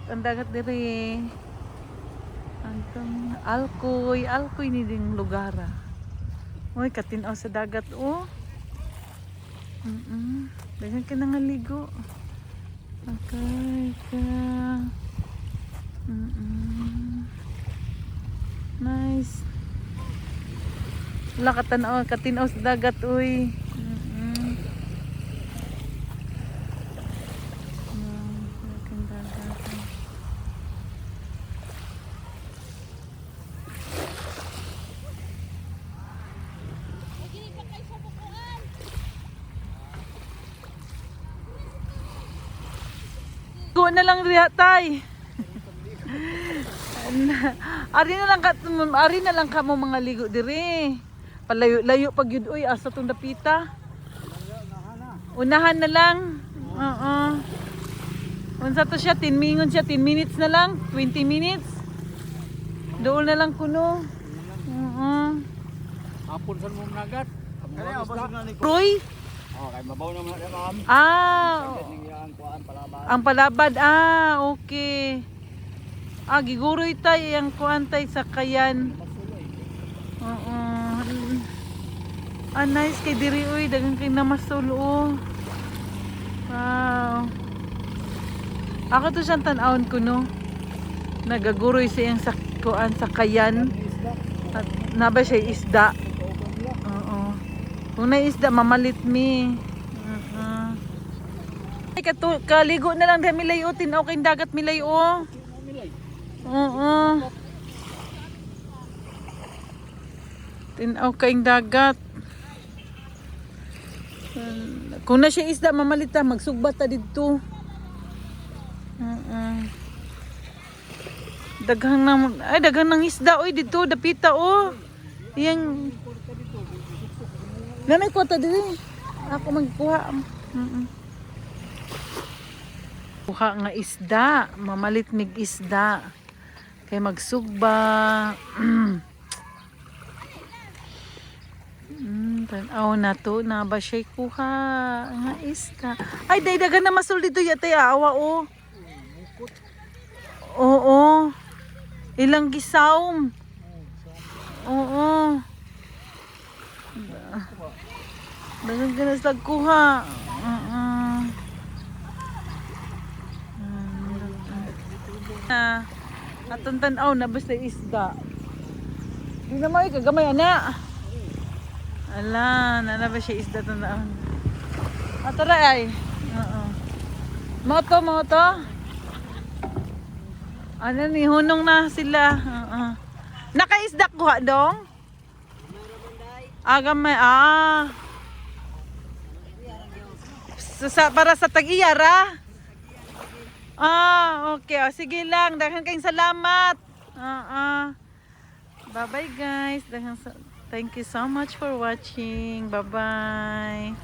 ang dagat dire. Antong alkoy ni ding lugar. Uy, katinaw sa dagat oh. Dagan ka na nga ligo. Okay ka. Nice. Wala katinaw sa dagat uy. Go na lang riya tay. Ari na lang ka mo mga ligo dire. Palayo-layo pag yun uy asa tong dapita. Unahan na lang. Unsa to siya 10 minutes na lang, 20 minutes. Doon na lang kuno. Hapon sa mong nagat. Roy? Okay, mabaw naman na ma'am. Ang palabad. Okay. Giguroy tayo yung kuan tay sa kayan. Nice kay diri uy, dagang kay namasulo. Wow. Ako to siyang tan-awon ko no. Nagaguroy siya yung sa kuan sa kayan. At naba siya isda. Kung na isda mamalit mi. Kaligo na lang dahil milay o tinaw kayong dagat milay o. Tinaw kayong dagat. Kung na siya isda mamalit ta magsugbat ta dito. Daghang nang isda oy dito dapita o. Yang Nanay ko ta dili. Ako magkuha. Kuha nga isda, mamalit mig isda. Kay magsugba. Tanaw na to, na ba siya kuha nga isda. Ay, daydagan na masul dito yatay awa o. Oo. Ilang gisawm. Oo. Dagan ka na sa kuha. Atong tanaw na basta isda. Di na mo kagamay ana. Ala, na ba siya isda tanaw. Tara ay. Moto. Ano ni hunong na sila. Nakaisda kuha dong? Gamay para sa tag-iyara. Okay. Sige lang. Daghang kayong salamat. Bye-bye guys. Thank you so much for watching. Bye-bye.